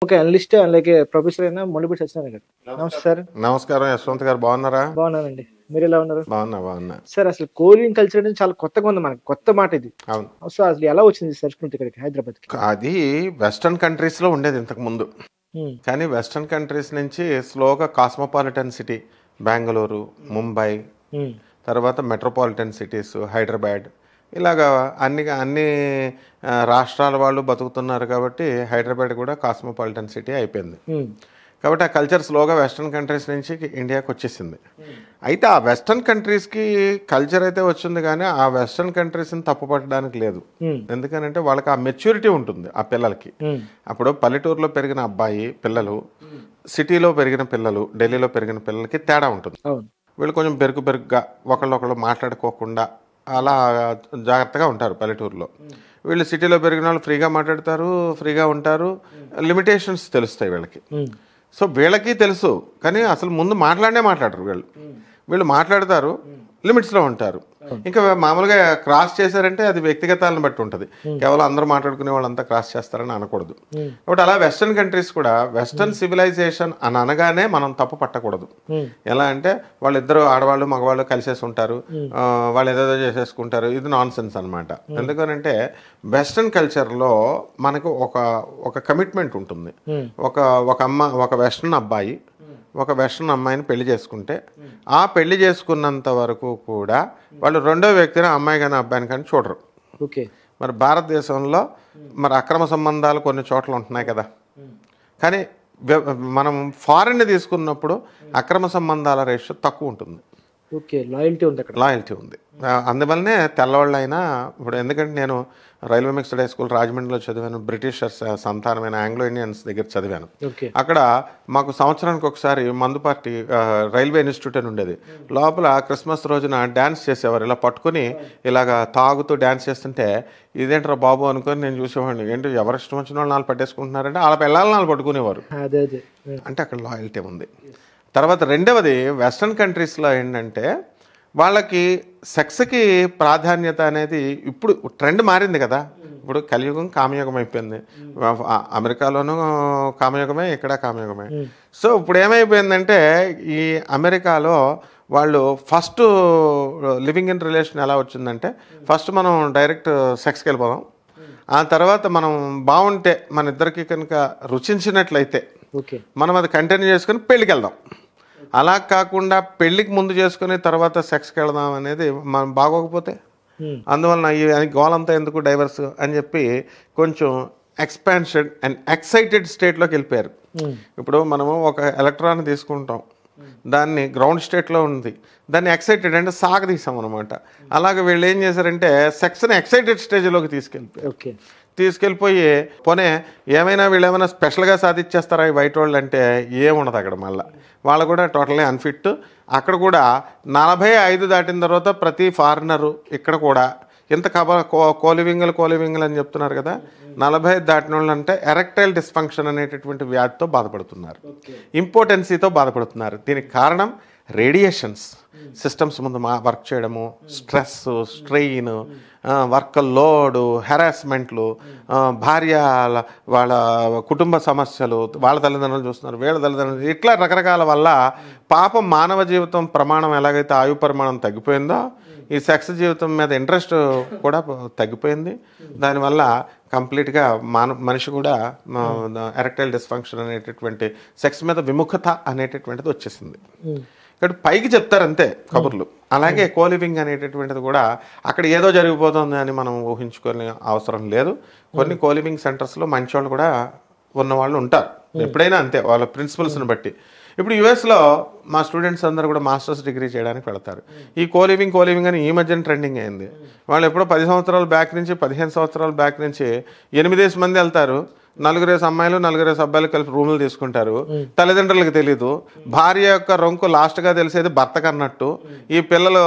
Okay. Analyst అలాగే professor అయిన మునిపటి సత్యనారాయణ గారు. నమస్తే సార్. నమస్కారం యశ్వంత్ గారు, బాగున్నారా? బాగున్నానండి. మీరెలా ఉన్నారు? బాగున్నా. సార్ అసలు కోలింగ్ కల్చర్ అనేది చాలా కొత్తగా ఉంది మనకి. కొత్త మాట ఇది. అవును. సో అసలు ఎలా వచ్చింది సంస్కృతి ఇక్కడికి హైదరాబాద్‌కి? అది వెస్టర్న్ కంట్రీస్ లో ఉండేది ఇంతకు ముందు. కానీ వెస్టర్న్ కంట్రీస్ నుంచి స్లోగా కాస్మోపాలిటన్ సిటీ బెంగళూరు, ముంబై, తర్వాత మెట్రోపాలిటన్ సిటీస్ హైదరాబాద్, ఇలాగా అన్ని రాష్ట్రాల వాళ్ళు బతుకుతున్నారు కాబట్టి హైదరాబాద్ కూడా కాస్మోపాలిటన్ సిటీ అయిపోయింది. కాబట్టి ఆ కల్చర్ స్లోగా వెస్టర్న్ కంట్రీస్ నుంచి ఇండియాకి వచ్చేసింది. అయితే ఆ వెస్టర్న్ కంట్రీస్కి కల్చర్ అయితే వచ్చింది, కానీ ఆ వెస్టర్న్ కంట్రీస్ని తప్పుపట్టడానికి లేదు. ఎందుకనంటే వాళ్ళకి ఆ మెచ్యూరిటీ ఉంటుంది ఆ పిల్లలకి. అప్పుడు పల్లెటూరులో పెరిగిన అబ్బాయి పిల్లలు, సిటీలో పెరిగిన పిల్లలు, ఢిల్లీలో పెరిగిన పిల్లలకి తేడా ఉంటుంది. వీళ్ళు కొంచెం బెరుకుగా ఒకళ్ళొకళ్ళు మాట్లాడుకోకుండా అలా జాగ్రత్తగా ఉంటారు పల్లెటూరులో. వీళ్ళు సిటీలో పెరిగిన వాళ్ళు ఫ్రీగా మాట్లాడతారు, ఫ్రీగా ఉంటారు, లిమిటేషన్స్ తెలుస్తాయి వీళ్ళకి. సో వీళ్ళకి తెలుసు, కానీ అసలు ముందు మాట్లాడరు. వీళ్ళు మాట్లాడతారు, లిమిట్స్లో ఉంటారు. ఇంకా మామూలుగా క్రాస్ చేశారంటే అది వ్యక్తిగతాలను బట్టి ఉంటుంది. కేవలం అందరూ మాట్లాడుకునే వాళ్ళంతా క్రాస్ చేస్తారని అనకూడదు. కాబట్టి అలా వెస్టర్న్ కంట్రీస్ కూడా వెస్టర్న్ సివిలైజేషన్ అని అనగానే మనం తప్పు పట్టకూడదు. ఎలా అంటే వాళ్ళిద్దరు ఆడవాళ్ళు మగవాళ్ళు కలిసేసి ఉంటారు, వాళ్ళు ఏదేదో చేసేసుకుంటారు, ఇది నాన్ సెన్స్ అనమాట. ఎందుకనంటే వెస్టర్న్ కల్చర్లో మనకు ఒక కమిట్మెంట్ ఉంటుంది. ఒక వెస్టర్న్ అబ్బాయి ఒక వెస్టర్న్ అమ్మాయిని పెళ్లి చేసుకుంటే ఆ పెళ్లి చేసుకున్నంత వరకు కూడా వాళ్ళు రెండో వ్యక్తిని అమ్మాయి కానీ అబ్బాయిని కానీ చూడరు. ఓకే. మరి భారతదేశంలో మరి అక్రమ సంబంధాలు కొన్ని చోట్ల ఉంటున్నాయి కదా, కానీ మనం ఫారెన్ తీసుకున్నప్పుడు అక్రమ సంబంధాల రేషియో తక్కువ ఉంటుంది. ఓకే. లాయల్టీ ఉంది. అందువల్లనే తెల్లవాళ్ళైనా ఇప్పుడు, ఎందుకంటే నేను రైల్వే మిక్స్డ్ హై స్కూల్ రాజమండ్రిలో చదివాను, బ్రిటిషర్స్ సంతానమైన ఆంగ్లో ఇండియన్స్ దగ్గర చదివాను. అక్కడ మాకు సంవత్సరానికి ఒకసారి మందు పార్టీ రైల్వే ఇన్స్టిట్యూట్ అని ఉండేది. లోపల క్రిస్మస్ రోజున డ్యాన్స్ చేసేవారు, ఇలా పట్టుకుని ఇలాగా తాగుతూ డ్యాన్స్ చేస్తుంటే ఇదేంట్రా బాబు అనుకొని నేను చూసేవాడిని. ఏంటి ఎవరి ఇష్టం వచ్చిన వాళ్ళు నాలుగు పట్టేసుకుంటున్నారంటే వాళ్ళ పిల్లలు నాలుగు పట్టుకునేవారు. అంటే అక్కడ లాయల్టీ ఉంది. తర్వాత రెండవది వెస్ట్రన్ కంట్రీస్లో ఏంటంటే వాళ్ళకి సెక్స్కి ప్రాధాన్యత అనేది ఇప్పుడు ట్రెండ్ మారింది కదా. ఇప్పుడు కలియుగం కామయుగం అయిపోయింది. అమెరికాలోనూ కామయుగమే, ఇక్కడ కామయుగమే. సో ఇప్పుడు ఏమైపోయిందంటే ఈ అమెరికాలో వాళ్ళు ఫస్ట్ లివింగ్ ఇన్ రిలేషన్ ఎలా వచ్చిందంటే ఫస్ట్ మనం డైరెక్ట్ సెక్స్కి వెళ్ళిపోదాం, ఆ తర్వాత మనం బాగుంటే మన ఇద్దరికి కనుక రుచించినట్లయితే మనం అది కంటిన్యూ చేసుకుని పెళ్ళికి వెళ్దాం. అలా కాకుండా పెళ్లికి ముందు చేసుకుని తర్వాత సెక్స్కి వెళదాం అనేది మనం బాగోకపోతే, అందువలన ఈ గోలంతా ఎందుకు డైవర్స్ అని చెప్పి కొంచెం ఎక్స్పాన్షన్ అండ్ ఎక్సైటెడ్ స్టేట్లోకి వెళ్ళిపోయారు. ఇప్పుడు మనము ఒక ఎలక్ట్రాన్ తీసుకుంటాం, దాన్ని గ్రౌండ్ స్టేట్లో ఉంది, దాన్ని ఎక్సైటెడ్ అంటే సాగదీసాం అనమాట. అలాగే వీళ్ళు ఏం చేశారంటే సెక్స్ని ఎక్సైటెడ్ స్టేజ్లోకి తీసుకెళ్ళిపోయి పోనే ఏమైనా వీళ్ళు ఏమైనా స్పెషల్గా సాధించేస్తారా ఈ వైట్ వాళ్ళు అంటే ఏముండదు అక్కడ. మళ్ళీ వాళ్ళు కూడా టోటల్లీ అన్ఫిట్. అక్కడ కూడా 45 దాటిన తర్వాత ప్రతి ఫారినరు ఇక్కడ కూడా ఇంత కోలివింగల్ అని చెప్తున్నారు కదా, 45 దాటిన వాళ్ళు అంటే ఎరెక్టైల్ డిస్ఫంక్షన్ అనేటటువంటి వ్యాధితో బాధపడుతున్నారు, ఇంపార్టెన్సీతో బాధపడుతున్నారు. దీనికి కారణం రేడియేషన్స్, సిస్టమ్స్ ముందు వర్క్ చేయడము, స్ట్రెస్, స్ట్రెయిన్, వర్క్ లోడు, హెరాస్మెంట్లు, భార్య వాళ్ళ కుటుంబ సమస్యలు, వాళ్ళ తల్లిదండ్రులు చూస్తున్నారు, వీళ్ళ తల్లిదండ్రులు, ఇట్లా రకరకాల వల్ల పాపం మానవ జీవితం ప్రమాణం ఎలాగైతే ఆయు పరిమాణం తగ్గిపోయిందో ఈ సెక్స్ జీవితం మీద ఇంట్రెస్ట్ కూడా తగ్గిపోయింది. దానివల్ల కంప్లీట్గా మనిషి కూడా ఎరెక్టైల్ డిస్ఫంక్షన్ అనేటటువంటి సెక్స్ మీద విముఖత అనేటటువంటిది వచ్చేసింది. ఇక్కడ పైకి చెప్తారు అంతే కబుర్లు. అలాగే కోలివింగ్ అనేటటువంటిది కూడా అక్కడ ఏదో జరిగిపోతుంది అని మనం ఊహించుకొని అవసరం లేదు. కొన్ని కోలివింగ్ సెంటర్స్లో మంచి వాళ్ళు కూడా ఉన్నవాళ్ళు ఉంటారు, ఎప్పుడైనా అంతే, వాళ్ళ ప్రిన్సిపల్స్ని బట్టి. ఇప్పుడు యుఎస్లో మా స్టూడెంట్స్ అందరూ కూడా మాస్టర్స్ డిగ్రీ చేయడానికి వెళతారు. ఈ కోలివింగ్ అని ఈ మధ్యన ట్రెండింగ్ అయింది. వాళ్ళు ఎప్పుడో 10 సంవత్సరాల బ్యాక్ నుంచి 15 సంవత్సరాల బ్యాక్ నుంచి 8 మంది వెళ్తారు, 4 అమ్మాయిలు 4 అబ్బాయిలు కలిపి రూములు తీసుకుంటారు. తల్లిదండ్రులకు తెలీదు, భార్య యొక్క రొంకు లాస్ట్గా తెలిసేది భర్తకు అన్నట్టు. ఈ పిల్లలు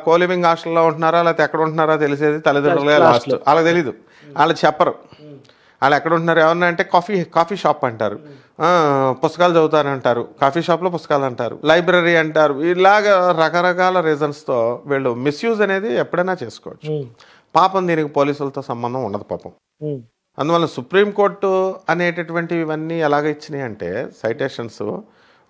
కోలివింగ్ హాస్టల్లో ఉంటున్నారా లేకపోతే ఎక్కడ ఉంటున్నారా తెలిసేది తల్లిదండ్రులే లాస్ట్. వాళ్ళకి తెలీదు, వాళ్ళు చెప్పరు వాళ్ళు ఎక్కడ ఉంటున్నారు. ఏమన్నా అంటే కాఫీ షాప్ అంటారు, పుస్తకాలు చదువుతారంటారు, కాఫీ షాప్లో పుస్తకాలు అంటారు, లైబ్రరీ అంటారు. ఇలాగ రకరకాల రీజన్స్తో వీళ్ళు మిస్యూజ్ అనేది ఎప్పుడైనా చేసుకోవచ్చు. పాపం దీనికి పోలీసులతో సంబంధం ఉండదు పాపం. అందువల్ల సుప్రీంకోర్టు అనేటటువంటివి ఇవన్నీ ఎలాగ ఇచ్చినాయి అంటే సైటేషన్స్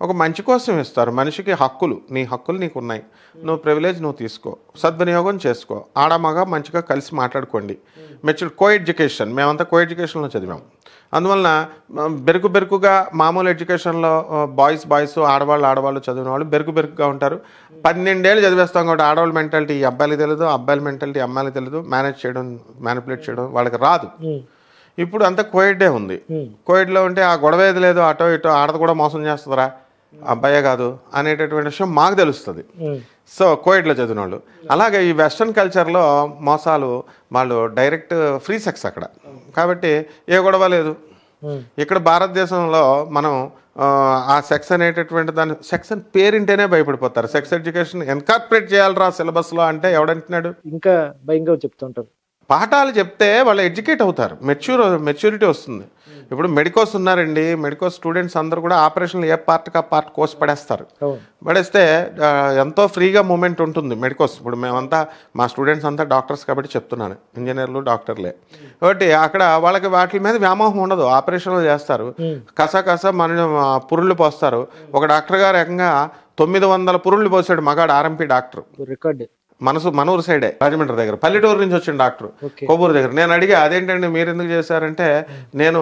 ఒక మంచి కోసం ఇస్తారు. మనిషికి హక్కులు, నీ హక్కులు నీకు ఉన్నాయి, నువ్వు ప్రివిలేజ్ నువ్వు తీసుకో, సద్వినియోగం చేసుకో, ఆడమగ మంచిగా కలిసి మాట్లాడుకోండి. మెచ్యూర్ కో ఎడ్యుకేషన్, మేమంతా కో ఎడ్యుకేషన్లో చదివాం. అందువలన బెరుకుగా మామూలు ఎడ్యుకేషన్లో బాయ్స్ ఆడవాళ్ళు చదివిన వాళ్ళు బెరుకుగా ఉంటారు. 12 ఏళ్ళు చదివేస్తాం కాబట్టి ఆడవాళ్ళ మెంటాలిటీ ఈ అబ్బాయిలకి తెలియదు, అబ్బాయిల మెంటాలిటీ అమ్మాయిలకి తెలియదు, మేనేజ్ చేయడం మ్యానిపులేట్ చేయడం వాళ్ళకి రాదు. ఇప్పుడు అంతా కోయిడ్డే ఉంది. కోయిడ్లో ఉంటే ఆ గొడవ ఏది లేదు, అటో ఇటో ఆడది కూడా మోసం చేస్తుందిరా, అబ్బాయే కాదు అనేటటువంటి విషయం మాకు తెలుస్తుంది. సో కోయిడ్లో చదివిన వాళ్ళు. అలాగే ఈ వెస్ట్రన్ కల్చర్లో మోసాలు, వాళ్ళు డైరెక్ట్ ఫ్రీ సెక్స్ అక్కడ, కాబట్టి ఏ గొడవ లేదు. ఇక్కడ భారతదేశంలో మనం ఆ సెక్స్ అనేటటువంటి దాన్ని, సెక్స్ అని పేరింటేనే భయపడిపోతారు. సెక్స్ ఎడ్యుకేషన్ ఎన్కార్పొరేట్ చేయాలరా సిలబస్లో అంటే ఎవడంటున్నాడు? ఇంకా భయంగా చెప్తుంటారు. పాఠాలు చెప్తే వాళ్ళు ఎడ్యుకేట్ అవుతారు, మెచ్యూరిటీ వస్తుంది. ఇప్పుడు మెడికోస్ ఉన్నారండి, మెడికోస్ స్టూడెంట్స్ అందరూ కూడా ఆపరేషన్లు ఏ పార్ట్కి ఆ పార్ట్ కోర్స్ పడేస్తే ఎంతో ఫ్రీగా మూమెంట్ ఉంటుంది మెడికోస్. ఇప్పుడు మేమంతా మా స్టూడెంట్స్ అంతా డాక్టర్స్ కాబట్టి చెప్తున్నాను, ఇంజనీర్లు డాక్టర్లే కాబట్టి అక్కడ వాళ్ళకి వాటి మీద వ్యామోహం ఉండదు. ఆపరేషన్లు చేస్తారు, కస మన పురుళ్ళు పోస్తారు. ఒక డాక్టర్ గారు ఏకంగా 900 పురుళ్ళు పోసాడు, మగాడు ఆర్ఎంపీ డాక్టర్, రికార్డ్. మనూరు సైడే, రాజమండ్రి దగ్గర, పల్లెటూరు నుంచి వచ్చిన డాక్టర్, కొవ్వూరు దగ్గర. నేను అడిగా అదేంటండి మీరు ఎందుకు చేశారంటే, నేను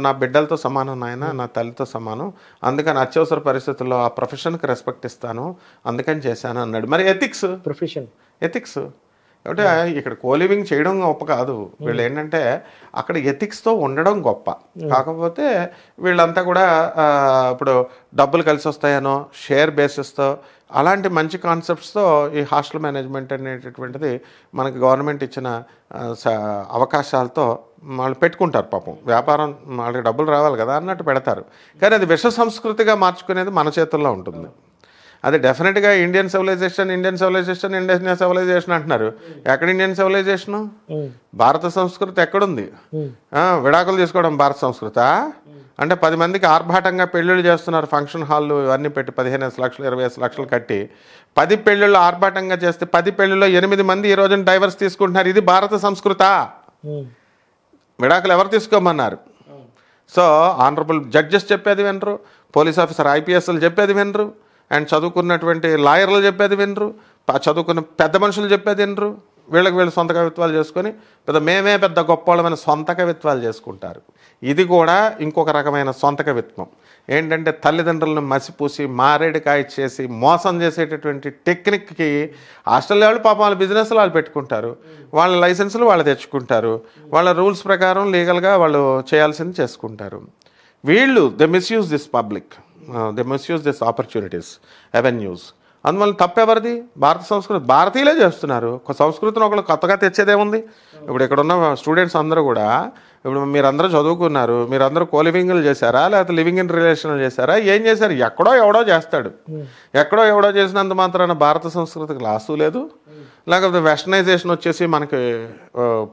నా బిడ్డలతో సమానం, నాయన నా తల్లితో సమానం, అందుకని అత్యవసర పరిస్థితుల్లో ఆ ప్రొఫెషన్కి రెస్పెక్ట్ ఇస్తాను, అందుకని చేశాను అన్నాడు. మరి ఎథిక్స్ అంటే ఇక్కడ కోలివింగ్ చేయడం గొప్ప కాదు, వీళ్ళు ఏంటంటే అక్కడ ఎథిక్స్తో ఉండడం గొప్ప. కాకపోతే వీళ్ళంతా కూడా ఇప్పుడు డబ్బులు కలిసి వస్తాయనో, షేర్ బేసిస్తో, అలాంటి మంచి కాన్సెప్ట్స్తో ఈ హాస్టల్ మేనేజ్మెంట్ అనేటటువంటిది మనకి గవర్నమెంట్ ఇచ్చిన అవకాశాలతో వాళ్ళు పెట్టుకుంటారు. పాపం వ్యాపారం, వాళ్ళకి డబ్బులు రావాలి కదా అన్నట్టు పెడతారు. కానీ అది విష సంస్కృతిగా మార్చుకునేది మన చేతుల్లో ఉంటుంది. అది డెఫినెట్గా ఇండియన్ సివిలైజేషన్ అంటున్నారు. ఎక్కడ ఇండియన్ సివిలైజేషను? భారత సంస్కృతి ఎక్కడుంది? విడాకులు తీసుకోవడం భారత సంస్కృతా? అంటే 10 మందికి ఆర్భాటంగా పెళ్ళిళ్ళు చేస్తున్నారు, ఫంక్షన్ హాళ్ళు ఇవన్నీ పెట్టి 15 లక్షలు 20 లక్షలు కట్టి 10 పెళ్ళిళ్ళు ఆర్భాటంగా చేస్తే 10 పెళ్ళిళ్ళలో 8 మంది ఈ రోజున డైవర్స్ తీసుకుంటున్నారు. ఇది భారత సంస్కృత? విడాకులు ఎవరు తీసుకోమన్నారు? సో ఆనరబుల్ జడ్జెస్ చెప్పేది వినరు, పోలీస్ ఆఫీసర్ ఐపీఎస్లు చెప్పేది వినరు, అండ్ చదువుకున్నటువంటి లాయర్లు చెప్పేది వినరు, చదువుకున్న పెద్ద మనుషులు చెప్పేది వినరు. వీళ్ళు సొంత కవిత్వాలు చేసుకొని మేమే పెద్ద గొప్పవాళ్ళమైన సొంత కవిత్వాలు చేసుకుంటారు. ఇది కూడా ఇంకొక రకమైన సొంత కవిత్వం. ఏంటంటే తల్లిదండ్రులను మసిపూసి మారేడుకాయ చేసి మోసం చేసేటటువంటి టెక్నిక్కి హాస్టల్ వాళ్ళు పాపం వాళ్ళ బిజినెస్లు వాళ్ళు పెట్టుకుంటారు, వాళ్ళ లైసెన్సులు వాళ్ళు తెచ్చుకుంటారు, వాళ్ళ రూల్స్ ప్రకారం లీగల్గా వాళ్ళు చేయాల్సింది చేసుకుంటారు. వీళ్ళు they misuse this public, they misuse this opportunities, avenues. అందువల్ల తప్పెవరిది? భారత సంస్కృతి, భారతీయులే చేస్తున్నారు. ఒక సంస్కృతిని ఒకళ్ళు కొత్తగా తెచ్చేదేముంది? ఇప్పుడు ఇక్కడ ఉన్న స్టూడెంట్స్ అందరూ కూడా, ఇప్పుడు మీరందరూ చదువుకున్నారు, మీరందరూ కోలివింగ్లు చేశారా లేకపోతే లివింగ్ ఇన్ రిలేషన్లు చేశారా? ఏం చేశారు? ఎక్కడో ఎవడో చేస్తాడు. ఎక్కడో ఎవడో చేసినంత మాత్రాన భారత సంస్కృతికి లాసు లేదు, లేకపోతే వెస్టర్నైజేషన్ వచ్చేసి మనకి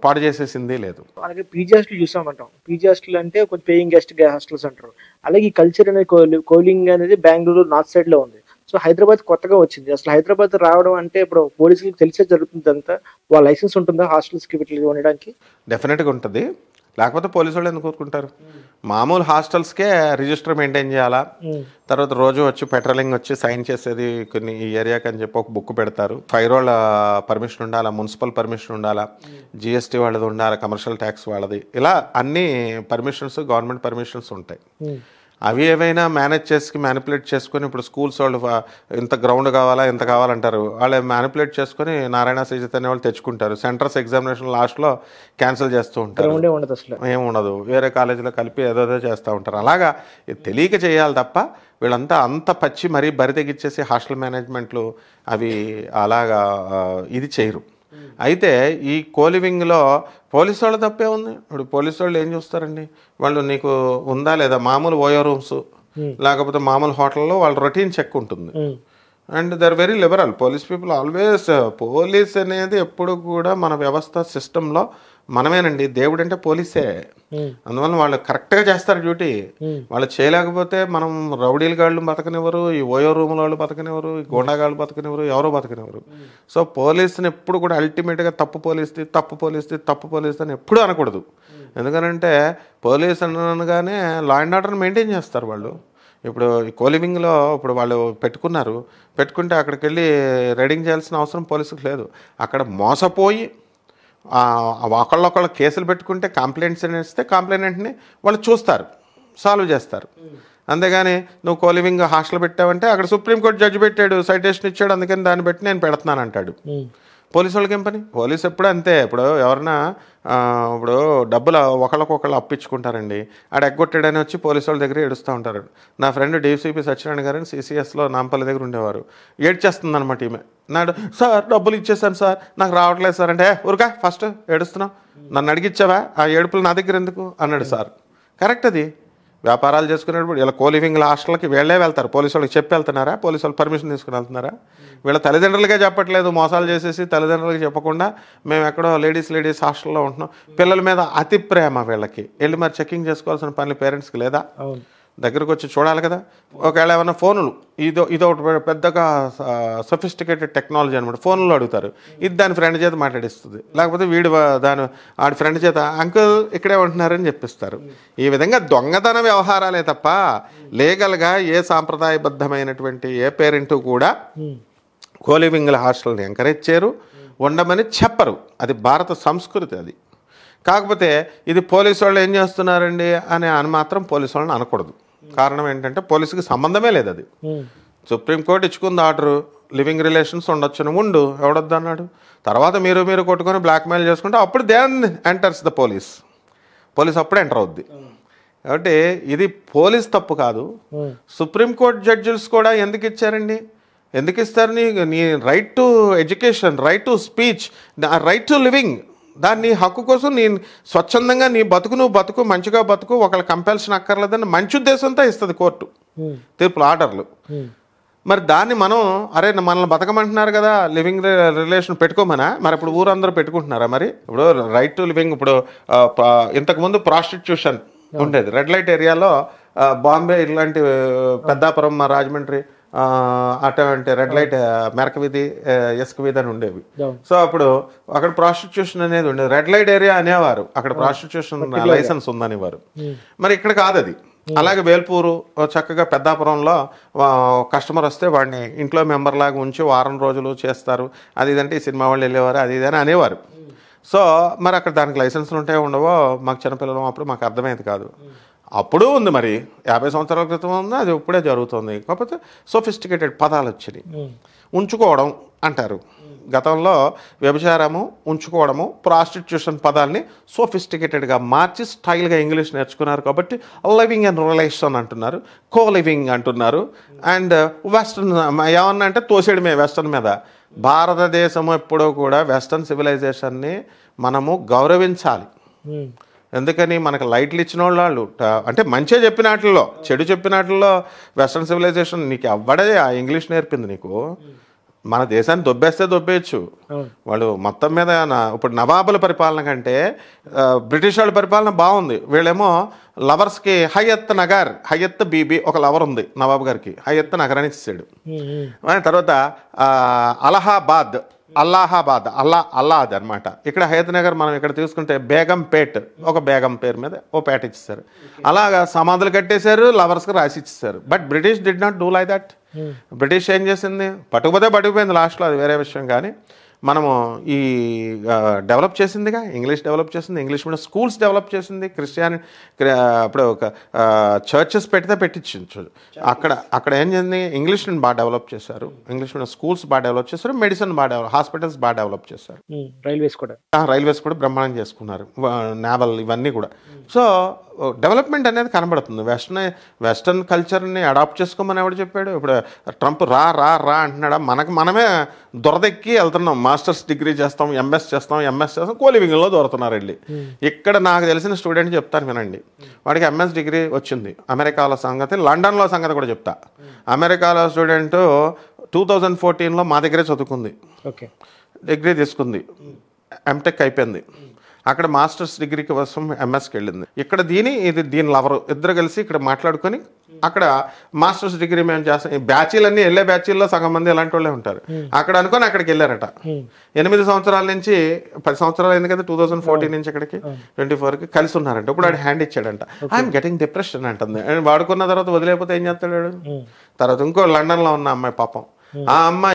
పాడు చేసేసింది లేదు. అలాగే పీజీ హాస్టల్ చూసామంటాం. పీజీ హాస్టల్ అంటే కొంచెం పేయింగ్ గెస్ట్ హాస్టల్స్ అంటారు. అలాగే ఈ కల్చర్ అనేది కోలింగ్ అనేది బెంగళూరు నార్త్ సైడ్ లో ఉంది. సో హైదరాబాద్ కొత్తగా వచ్చింది. అసలు హైదరాబాద్ రావడం అంటే ఇప్పుడు పోలీసులకు తెలిసే జరుగుతుంది అంతా. వాళ్ళ లైసెన్స్ ఉంటుందా హాస్టల్స్కి వీటికి ఉండడానికి? డెఫినెట్గా ఉంటుంది, లేకపోతే పోలీసు వాళ్ళు ఎందుకు కోరుకుంటారు? మామూలు హాస్టల్స్కే రిజిస్టర్ మెయింటైన్ చేయాలా, తర్వాత రోజు వచ్చి పెట్రోలింగ్ వచ్చి సైన్ చేసేది కొన్ని ఈ ఏరియాకి అని చెప్పి ఒక బుక్ పెడతారు. ఫైరోళ్ళ పర్మిషన్ ఉండాలా, మున్సిపల్ పర్మిషన్ ఉండాలా, జిఎస్టీ వాళ్ళది ఉండాలా, కమర్షియల్ ట్యాక్స్ వాళ్ళది, ఇలా అన్ని పర్మిషన్స్ గవర్నమెంట్ పర్మిషన్స్ ఉంటాయి. అవి ఏవైనా మేనేజ్ చేసి మ్యానిపులేట్ చేసుకొని, ఇప్పుడు స్కూల్స్ వాళ్ళు ఇంత గ్రౌండ్ కావాలా ఎంత కావాలంటారు, వాళ్ళు మ్యానిపులేట్ చేసుకొని నారాయణ శ్రీజిత్ అనే వాళ్ళు తెచ్చుకుంటారు. సెంటర్స్ ఎగ్జామినేషన్ లాస్ట్లో క్యాన్సిల్ చేస్తూ ఉంటారు, ఏముండదు, వేరే కాలేజీలో కలిపి ఏదో చేస్తూ ఉంటారు. అలాగా తెలియక చేయాలి తప్ప వీళ్ళంతా అంత పచ్చి మరీ బరి తెగిచ్చేసి హాస్టల్ మేనేజ్మెంట్లు అవి అలాగా ఇది చేయరు. అయితే ఈ కోలివింగ్లో పోలీసు వాళ్ళు తప్పే ఉంది. ఇప్పుడు పోలీసు వాళ్ళు ఏం చూస్తారండి, వాళ్ళు నీకు ఉందా లేదా, మామూలు ఓయో రూమ్స్ లేకపోతే మామూలు హోటల్లో వాళ్ళ రొటీన్ చెక్ ఉంటుంది. And they are very liberal police people always. Police అనేది ఎప్పుడు కూడా మన వ్యవస్థ సిస్టంలో మనమేనండి. దేవుడు అంటే పోలీసే. అందువల్ల వాళ్ళు కరెక్ట్గా చేస్తారు డ్యూటీ. వాళ్ళు చేయలేకపోతే మనం రౌడీల గాళ్ళు బతకనివ్వరు, ఈ ఓయో రూముల వాళ్ళు బతకనివ్వరు, ఈ గోండాగాళ్ళు బతకనివ్వరు, ఎవరో బతకనివ్వరు. సో పోలీసుని ఎప్పుడు కూడా అల్టిమేట్గా తప్పు పోలీస్ది అని ఎప్పుడూ అనకూడదు. ఎందుకనంటే పోలీస్ అనగానే లా అండ్ ఆర్డర్ని మెయింటైన్ చేస్తారు వాళ్ళు. ఇప్పుడు ఈ కోలివింగ్లో ఇప్పుడు వాళ్ళు పెట్టుకుంటే అక్కడికి వెళ్ళి రైడింగ్ చేయాల్సిన అవసరం పోలీసులకు లేదు. అక్కడ మోసపోయి ఒకళ్ళొకళ్ళు కేసులు పెట్టుకుంటే కంప్లైంట్స్ ఇస్తే కంప్లైంట్ని వాళ్ళు చూస్తారు, సాల్వ్ చేస్తారు. అంతేగాని నువ్వు కోలివింగ్ హాస్టల్ పెట్టావంటే అక్కడ సుప్రీంకోర్టు జడ్జి పెట్టాడు, సైటేషన్ ఇచ్చాడు, అందుకని దాన్ని బట్టి నేను పెడుతున్నాను అంటాడు. పోలీసు వాళ్ళకి ఏం పని? పోలీసు ఎప్పుడు అంతే. ఇప్పుడు ఎవరన్నా ఇప్పుడు డబ్బులు ఒకళ్ళకొకళ్ళు అప్పించుకుంటారండి. ఆడ ఎగ్గొట్టాడని వచ్చి పోలీసు వాళ్ళ దగ్గర ఏడుస్తూ ఉంటారు. నా ఫ్రెండ్ డీసీపీ సత్యనారాయణ గారని CCSలో నాంపల్లి దగ్గర ఉండేవారు. ఏడ్చేస్తుంది అనమాట ఈమె. నాడు సార్ డబ్బులు ఇచ్చేసాను సార్, నాకు రావట్లేదు సార్ అంటే, ఊరుగా ఫస్ట్ ఏడుస్తున్నావు, నన్ను అడిగిచ్చావా, ఆ ఏడుపులు నా దగ్గర ఎందుకు అన్నాడు సార్. కరెక్ట్ అది. వ్యాపారాలు చేసుకునేటప్పుడు ఇలా కోలివింగ్ హాస్టల్కి వీళ్ళే వెళ్తారు. పోలీసు వాళ్ళకి చెప్పి వెళ్తున్నారా? పోలీసు వాళ్ళు పర్మిషన్ తీసుకుని వెళ్తున్నారా? వీళ్ళ తల్లిదండ్రులుగా చెప్పట్లేదు, మోసాలు చేసేసి తల్లిదండ్రులకి చెప్పకుండా మేము ఎక్కడో లేడీస్ హాస్టల్లో ఉంటున్నాం. పిల్లల మీద అతి ప్రేమ వీళ్ళకి. వెళ్ళి మరి చెకింగ్ చేసుకోవాల్సిన పనులు పేరెంట్స్కి లేదా? దగ్గరకు వచ్చి చూడాలి కదా. ఒకవేళ ఏమైనా ఫోన్లు ఇదో ఒకటి పెద్దగా సొఫిస్టికేటెడ్ టెక్నాలజీ అనమాట. ఫోన్లో అడుగుతారు, ఇది దాని ఫ్రెండ్ చేత మాట్లాడిస్తుంది, లేకపోతే ఆడి ఫ్రెండ్ చేత అంకుల్ ఇక్కడే ఉంటున్నారని చెప్పిస్తారు. ఈ విధంగా దొంగతన వ్యవహారాలే తప్ప లీగల్గా ఏ సాంప్రదాయబద్ధమైనటువంటి ఏ పేరెంటు కూడా కోలివింగ్ల హాస్టల్ని ఎంకరేజ్ చేయరు, ఉండమని చెప్పరు. అది భారత సంస్కృతి. అది కాకపోతే ఇది పోలీసు వాళ్ళు ఏం చేస్తున్నారండి అని మాత్రం పోలీసు వాళ్ళని అనకూడదు. కారణం ఏంటంటే పోలీసుకి సంబంధమే లేదు. అది సుప్రీంకోర్టు ఇచ్చుకుంది ఆర్డరు, లివింగ్ రిలేషన్స్ ఉండొచ్చును, ఉండు, ఎవడొద్దు అన్నాడు. తర్వాత మీరు కొట్టుకొని బ్లాక్మెయిల్ చేసుకుంటే అప్పుడు దెన్ ఎంటర్స్ ద పోలీస్ అప్పుడు ఎంటర్ అవుద్ది. కాబట్టి ఇది పోలీస్ తప్పు కాదు. సుప్రీంకోర్టు జడ్జిస్ కూడా ఎందుకు ఇచ్చారండి? ఎందుకు ఇస్తారు? నీ right to education, right to speech, right to living, దాన్ని హక్కు కోసం నీ స్వచ్ఛందంగా నీ నువ్వు బతుకు, మంచిగా బతుకు, ఒకళ్ళ కంపల్షన్ అక్కర్లేదని మంచి ఉద్దేశంతో ఇస్తుంది కోర్టు తీర్పులు, ఆర్డర్లు. మరి దాన్ని మనం మనల్ని బతకమంటున్నారు కదా, లివింగ్ రిలేషన్ పెట్టుకోమనా? మరి ఇప్పుడు ఊరందరూ పెట్టుకుంటున్నారా? మరి ఇప్పుడు రైట్ టు లివింగ్, ఇప్పుడు ఇంతకుముందు ప్రాస్టిట్యూషన్ ఉండేది రెడ్ లైట్ ఏరియాలో, బాంబే ఇలాంటి పెద్దాపురం, రాజమండ్రి అటువంటి రెడ్ లైట్ మెరక వీధి, ఇసుక వీధి అని ఉండేవి. సో అప్పుడు అక్కడ ప్రాస్టిట్యూషన్ అనేది ఉండేది. రెడ్ లైట్ ఏరియా అనేవారు, అక్కడ ప్రాస్టిట్యూషన్ లైసెన్స్ ఉందనేవారు. మరి ఇక్కడ కాదు అది. అలాగే వేల్పూరు చక్కగా పెద్దాపురంలో కస్టమర్ వస్తే వాడిని ఇంట్లో మెంబర్ లాగా ఉంచి వారం రోజులు చేస్తారు, అది ఇదంటే ఈ సినిమా వాళ్ళు వెళ్ళేవారు, అది ఇదని అనేవారు. సో మరి అక్కడ దానికి లైసెన్స్లు ఉంటాయో ఉండవో మాకు చిన్నపిల్లలు అప్పుడు మాకు అర్థమయ్యేది కాదు. అప్పుడు ఉంది, మరి 50 సంవత్సరాల క్రితం ఉంది, అది ఇప్పుడే జరుగుతుంది. కాకపోతే సోఫిస్టికేటెడ్ పదాలు వచ్చినాయి. ఉంచుకోవడం అంటారు. గతంలో వ్యభిచారము, ఉంచుకోవడము, ప్రాస్టిట్యూషన్ పదాలని సోఫిస్టికేటెడ్గా మార్చి స్టైల్గా ఇంగ్లీష్ నేర్చుకున్నారు. కాబట్టి లివింగ్ అండ్ రిలేషన్ అంటున్నారు, కో లివింగ్ అంటున్నారు. అండ్ వెస్ట్రన్ ఏమన్నా అంటే తోసేయడమే వెస్ట్రన్ మీద. భారతదేశము ఎప్పుడూ కూడా వెస్ట్రన్ సివిలైజేషన్ని మనము గౌరవించాలి. ఎందుకని? మనకు లైట్లు ఇచ్చిన వాళ్ళు అంటే మంచిగా చెప్పినట్లో, చెడు చెప్పినట్లో వెస్ట్రన్ సివిలైజేషన్ నీకు ఎవ్వడే ఆ ఇంగ్లీష్ నేర్పింది నీకు. మన దేశాన్ని దొబ్బేస్తే దొబ్బేయచ్చు. వాళ్ళు మొత్తం మీద ఇప్పుడు నవాబుల పరిపాలన కంటే బ్రిటిష్ వాళ్ళ పరిపాలన బాగుంది. వీళ్ళేమో లవర్స్కి హయత్ బీబీ ఒక లవర్ ఉంది నవాబు గారికి, హయత్ నగరాన్ని ఇచ్చాడు. తర్వాత అల్లాహాబాద్ అనమాట. ఇక్కడ హయత్ నగర్ మనం ఇక్కడ తీసుకుంటే బేగంపేట్, ఒక బేగం పేరు మీద ఓ పేట ఇచ్చేసారు. అలాగా సమాధులు కట్టేశారు, లవర్స్కి రాసి ఇచ్చేసారు. But British did not do like that. British ఏం చేసింది? పట్టుకుపోయింది లాస్ట్లో, అది వేరే విషయం. కానీ మనము ఈ డెవలప్ చేసిందిగా, ఇంగ్లీష్ డెవలప్ చేసింది, ఇంగ్లీష్ మీడియం స్కూల్స్ డెవలప్ చేసింది, ఇప్పుడు ఒక చర్చెస్ పెట్టించు. అక్కడ ఏం చేసింది? ఇంగ్లీష్ని బాగా డెవలప్ చేశారు, ఇంగ్లీష్ మీడియం స్కూల్స్ బాగా డెవలప్ చేశారు, మెడిసిన్ హాస్పిటల్స్ బాగా డెవలప్ చేశారు, రైల్వేస్ కూడా బ్రహ్మాండం చేసుకున్నారు, నేవల్ ఇవన్నీ కూడా. సో డెవలప్మెంట్ అనేది కనబడుతుంది. వెస్టర్న్ కల్చర్ని అడాప్ట్ చేసుకోమని ఎవడు చెప్పాడు? ఇప్పుడు ట్రంప్ రా అంటున్నాడా? మనమే దొరదెక్కి వెళ్తున్నాం. మాస్టర్స్ డిగ్రీ చేస్తాం, ఎంఎస్ చేస్తాం, కోలివింగ్లో దొరుకుతున్నారు వెళ్ళి. ఇక్కడ నాకు తెలిసిన స్టూడెంట్ చెప్తాను వినండి. వాడికి ఎంఎస్ డిగ్రీ వచ్చింది. అమెరికాలో సంగతి, లండన్లో సంగతి కూడా చెప్తా. అమెరికాలో స్టూడెంట్ 2014లో మా దగ్గరే చదువుకుంది, డిగ్రీ తీసుకుంది, ఎంటెక్ అయిపోయింది. అక్కడ మాస్టర్స్ డిగ్రీ కోసం ఎంఎస్కి వెళ్ళింది. ఇక్కడ దీని లవరు ఇద్దరు కలిసి ఇక్కడ మాట్లాడుకొని అక్కడ మాస్టర్స్ డిగ్రీ మేము చేస్తాం. ఈ బ్యాచీలన్నీ వెళ్ళే బ్యాచీల్లో సగం మంది ఇలాంటి వాళ్ళే ఉంటారు. అక్కడ అనుకొని అక్కడికి వెళ్ళారట. 8 సంవత్సరాల నుంచి 10 సంవత్సరాలు అయింది కదా, 2014 నుంచి ఇక్కడికి 24కి కలిసి ఉన్నారంట. ఇప్పుడు ఆడు హ్యాండ్ ఇచ్చాడంట. ఐఎమ్ గెటింగ్ డిప్రెషన్ అంటుంది. వాడుకున్న తర్వాత వదిలేకపోతే ఏం చేస్తాడు? తర్వాత ఇంకో లండన్లో ఉన్న అమ్మాయి పాపం, ఆ అమ్మాయి